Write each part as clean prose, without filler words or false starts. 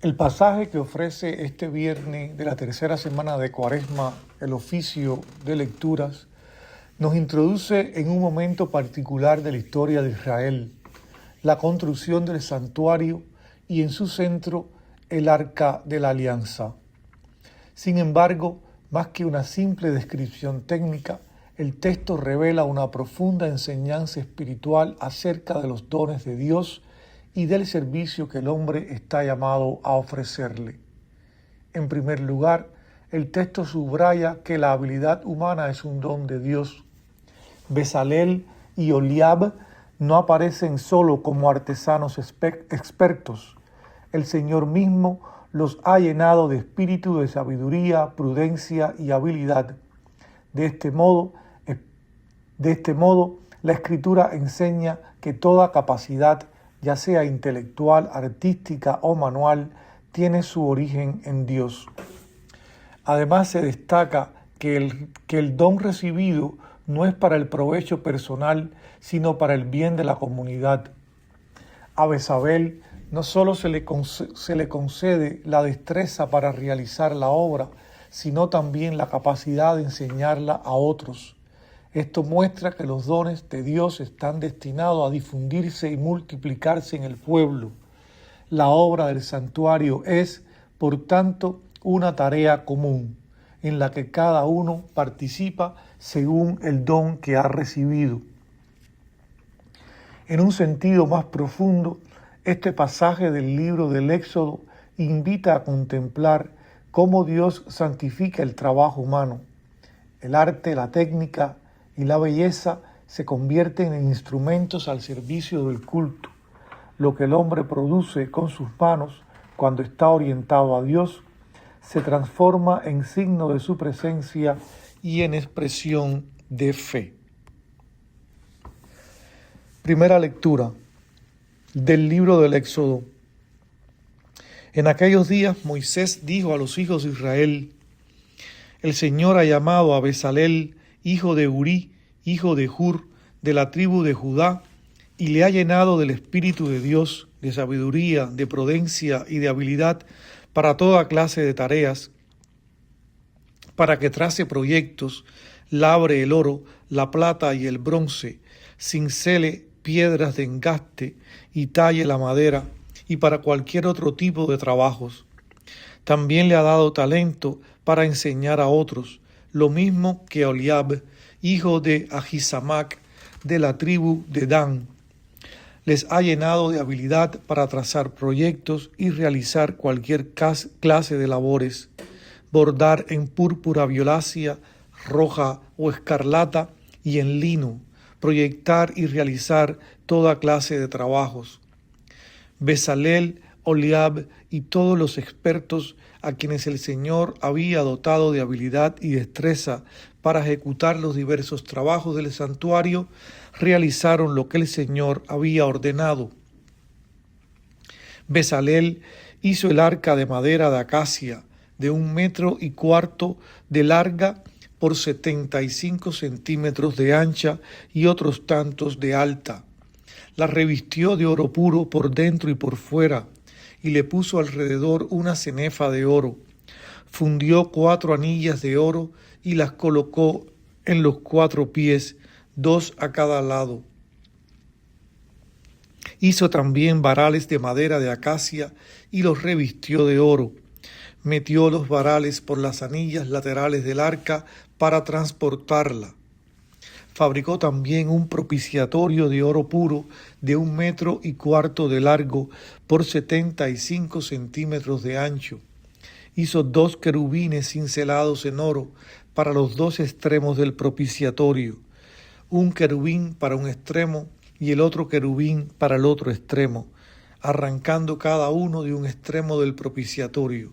El pasaje que ofrece este viernes de la tercera semana de Cuaresma, el oficio de lecturas, nos introduce en un momento particular de la historia de Israel, la construcción del santuario y en su centro el Arca de la Alianza. Sin embargo, más que una simple descripción técnica, el texto revela una profunda enseñanza espiritual acerca de los dones de Dios y del servicio que el hombre está llamado a ofrecerle. En primer lugar, el texto subraya que la habilidad humana es un don de Dios. Bezalel y Oholiab no aparecen solo como artesanos expertos. El Señor mismo los ha llenado de espíritu de sabiduría, prudencia y habilidad. De este modo, la Escritura enseña que toda capacidad, ya sea intelectual, artística o manual, tiene su origen en Dios. Además, se destaca que el don recibido no es para el provecho personal, sino para el bien de la comunidad. A Bezalel no solo se le concede la destreza para realizar la obra, sino también la capacidad de enseñarla a otros. Esto muestra que los dones de Dios están destinados a difundirse y multiplicarse en el pueblo. La obra del santuario es, por tanto, una tarea común, en la que cada uno participa según el don que ha recibido. En un sentido más profundo, este pasaje del libro del Éxodo invita a contemplar cómo Dios santifica el trabajo humano. El arte, la técnica y la belleza se convierten en instrumentos al servicio del culto. Lo que el hombre produce con sus manos cuando está orientado a Dios se transforma en signo de su presencia y en expresión de fe. Primera lectura del libro del Éxodo. En aquellos días Moisés dijo a los hijos de Israel: El Señor ha llamado a Bezalel, hijo de Urí, hijo de Hur, de la tribu de Judá, y le ha llenado del Espíritu de Dios, de sabiduría, de prudencia y de habilidad para toda clase de tareas, para que trace proyectos, labre el oro, la plata y el bronce, cincele piedras de engaste y talle la madera, y para cualquier otro tipo de trabajos. También le ha dado talento para enseñar a otros, lo mismo que Oholiab, hijo de Ahisamac, de la tribu de Dan. Les ha llenado de habilidad para trazar proyectos y realizar cualquier clase de labores, bordar en púrpura violácea, roja o escarlata y en lino, proyectar y realizar toda clase de trabajos. Bezalel, Oholiab y todos los expertos a quienes el Señor había dotado de habilidad y destreza para ejecutar los diversos trabajos del santuario, realizaron lo que el Señor había ordenado. Bezalel hizo el arca de madera de acacia, de 1,4 metros de larga por 75 centímetros de ancha y otros tantos de alta. La revistió de oro puro por dentro y por fuera, y le puso alrededor una cenefa de oro. Fundió 4 anillas de oro y las colocó en los 4 pies, 2 a cada lado. Hizo también varales de madera de acacia y los revistió de oro. Metió los varales por las anillas laterales del arca para transportarla. Fabricó también un propiciatorio de oro puro de 1,4 metros de largo por 75 centímetros de ancho. Hizo 2 querubines cincelados en oro para los 2 extremos del propiciatorio, un querubín para un extremo y el otro querubín para el otro extremo, arrancando cada uno de un extremo del propiciatorio.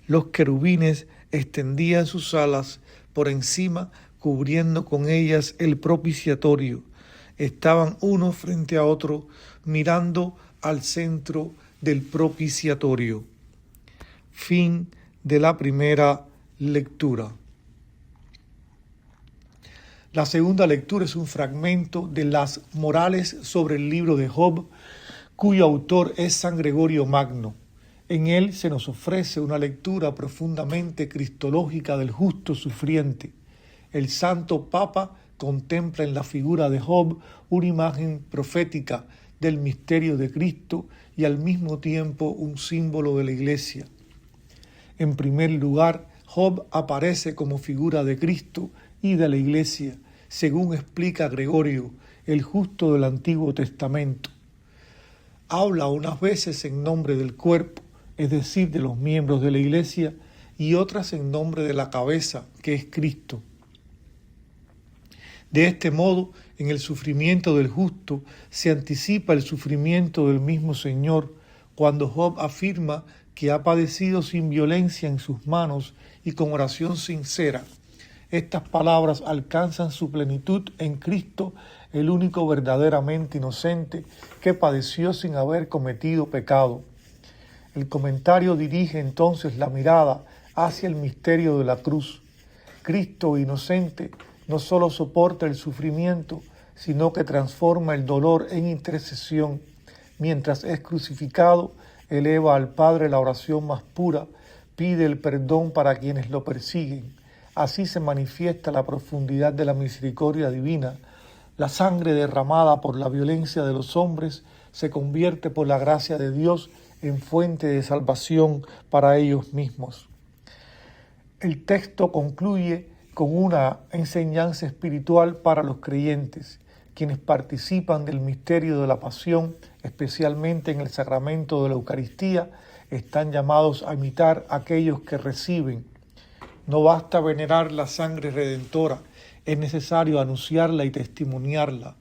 Los querubines extendían sus alas por encima, cubriendo con ellas el propiciatorio. Estaban uno frente a otro, mirando al centro del propiciatorio. Fin de la primera lectura. La segunda lectura es un fragmento de las Morales sobre el libro de Job, cuyo autor es San Gregorio Magno. En él se nos ofrece una lectura profundamente cristológica del justo sufriente. El Santo Papa contempla en la figura de Job una imagen profética del misterio de Cristo y al mismo tiempo un símbolo de la Iglesia. En primer lugar, Job aparece como figura de Cristo y de la Iglesia, según explica Gregorio, el justo del Antiguo Testamento. Habla unas veces en nombre del cuerpo, es decir, de los miembros de la Iglesia, y otras en nombre de la cabeza, que es Cristo. De este modo, en el sufrimiento del justo se anticipa el sufrimiento del mismo Señor, cuando Job afirma que ha padecido sin violencia en sus manos y con oración sincera. Estas palabras alcanzan su plenitud en Cristo, el único verdaderamente inocente que padeció sin haber cometido pecado. El comentario dirige entonces la mirada hacia el misterio de la cruz. Cristo inocente no solo soporta el sufrimiento, sino que transforma el dolor en intercesión. Mientras es crucificado, eleva al Padre la oración más pura, pide el perdón para quienes lo persiguen. Así se manifiesta la profundidad de la misericordia divina. La sangre derramada por la violencia de los hombres se convierte por la gracia de Dios en fuente de salvación para ellos mismos. El texto concluye con una enseñanza espiritual para los creyentes, quienes participan del misterio de la pasión, especialmente en el sacramento de la Eucaristía, están llamados a imitar a aquellos que reciben. No basta venerar la sangre redentora, es necesario anunciarla y testimoniarla.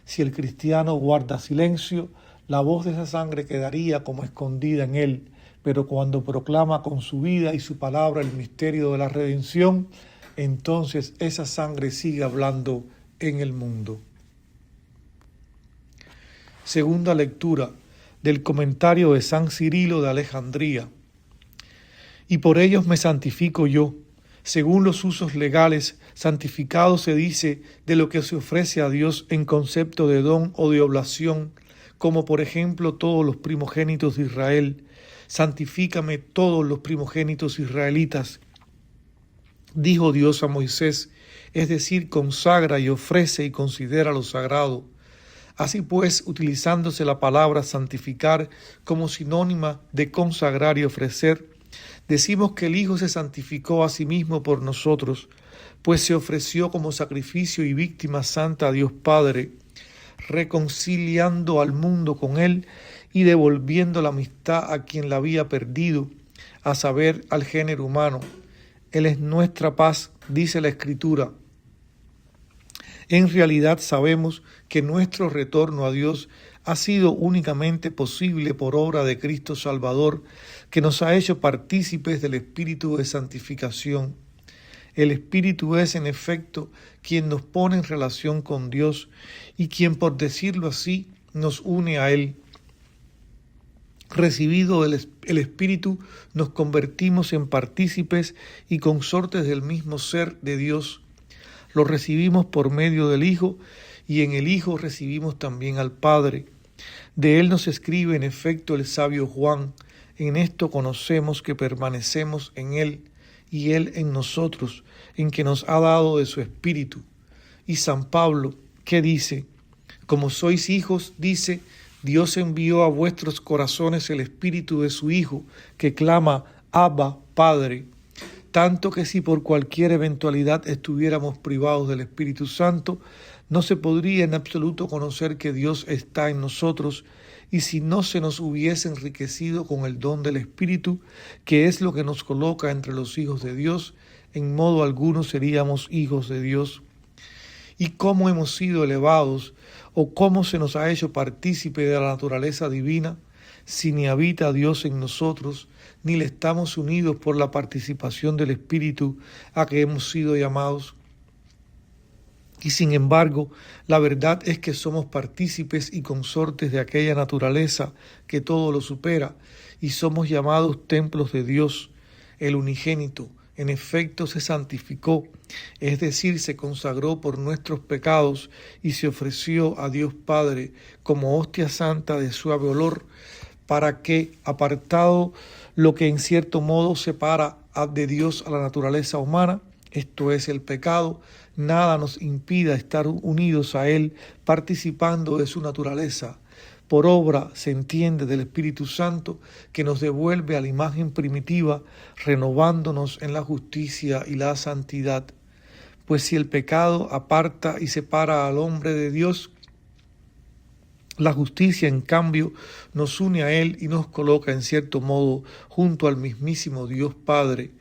Si el cristiano guarda silencio, la voz de esa sangre quedaría como escondida en él, pero cuando proclama con su vida y su palabra el misterio de la redención, entonces esa sangre sigue hablando en el mundo. Segunda lectura del comentario de San Cirilo de Alejandría. Y por ellos me santifico yo. Según los usos legales, santificado se dice de lo que se ofrece a Dios en concepto de don o de oblación, como por ejemplo todos los primogénitos de Israel. Santifícame todos los primogénitos israelitas. Dijo Dios a Moisés, es decir, consagra y ofrece y considera lo sagrado. Así pues, utilizándose la palabra santificar como sinónima de consagrar y ofrecer, decimos que el Hijo se santificó a sí mismo por nosotros, pues se ofreció como sacrificio y víctima santa a Dios Padre, reconciliando al mundo con Él y devolviendo la amistad a quien la había perdido, a saber, al género humano. Él es nuestra paz, dice la Escritura. En realidad sabemos que nuestro retorno a Dios ha sido únicamente posible por obra de Cristo Salvador, que nos ha hecho partícipes del Espíritu de santificación. El Espíritu es, en efecto, quien nos pone en relación con Dios y quien, por decirlo así, nos une a Él. Recibido el Espíritu, nos convertimos en partícipes y consortes del mismo ser de Dios. Lo recibimos por medio del Hijo y en el Hijo recibimos también al Padre. De Él nos escribe en efecto el sabio Juan, en esto conocemos que permanecemos en Él y Él en nosotros, en que nos ha dado de su Espíritu. Y San Pablo, ¿qué dice? Como sois hijos, dice, Dios envió a vuestros corazones el Espíritu de su Hijo, que clama, Abba, Padre. Tanto que si por cualquier eventualidad estuviéramos privados del Espíritu Santo, no se podría en absoluto conocer que Dios está en nosotros, y si no se nos hubiese enriquecido con el don del Espíritu, que es lo que nos coloca entre los hijos de Dios, en modo alguno seríamos hijos de Dios. ¿Y cómo hemos sido elevados, o cómo se nos ha hecho partícipe de la naturaleza divina, si ni habita Dios en nosotros, ni le estamos unidos por la participación del Espíritu a que hemos sido llamados? Y sin embargo, la verdad es que somos partícipes y consortes de aquella naturaleza que todo lo supera, y somos llamados templos de Dios, el unigénito. En efecto se santificó, es decir, se consagró por nuestros pecados y se ofreció a Dios Padre como hostia santa de suave olor, para que, apartado lo que en cierto modo separa de Dios a la naturaleza humana, esto es el pecado, nada nos impida estar unidos a Él, participando de su naturaleza. Por obra, se entiende, del Espíritu Santo, que nos devuelve a la imagen primitiva, renovándonos en la justicia y la santidad. Pues si el pecado aparta y separa al hombre de Dios, la justicia, en cambio, nos une a Él y nos coloca, en cierto modo, junto al mismísimo Dios Padre,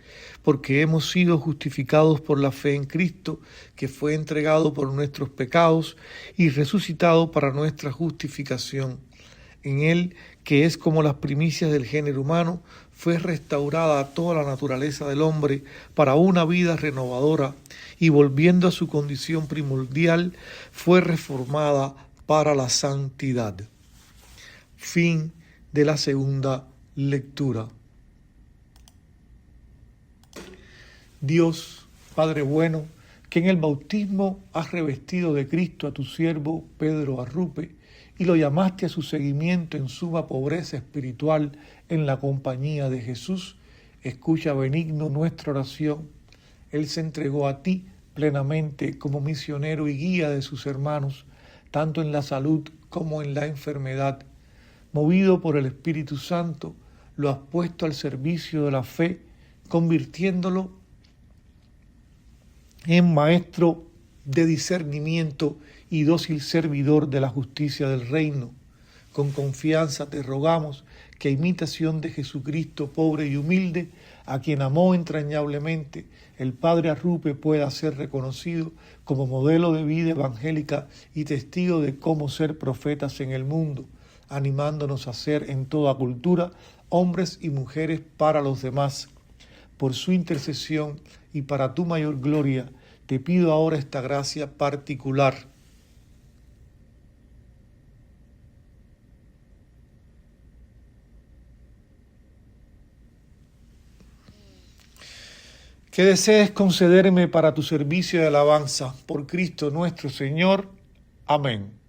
porque hemos sido justificados por la fe en Cristo, que fue entregado por nuestros pecados y resucitado para nuestra justificación. En Él, que es como las primicias del género humano, fue restaurada toda la naturaleza del hombre para una vida renovadora, y volviendo a su condición primordial, fue reformada para la santidad. Fin de la segunda lectura. Dios, Padre bueno, que en el bautismo has revestido de Cristo a tu siervo Pedro Arrupe y lo llamaste a su seguimiento en suma pobreza espiritual en la compañía de Jesús, escucha benigno nuestra oración. Él se entregó a ti plenamente como misionero y guía de sus hermanos, tanto en la salud como en la enfermedad. Movido por el Espíritu Santo, lo has puesto al servicio de la fe, convirtiéndolo en maestro de discernimiento y dócil servidor de la justicia del reino. Con confianza te rogamos que a imitación de Jesucristo pobre y humilde, a quien amó entrañablemente, el Padre Arrupe pueda ser reconocido como modelo de vida evangélica y testigo de cómo ser profetas en el mundo, animándonos a ser en toda cultura hombres y mujeres para los demás. Por su intercesión y para tu mayor gloria, te pido ahora esta gracia particular. Que desees concederme para tu servicio de alabanza por Cristo nuestro Señor. Amén.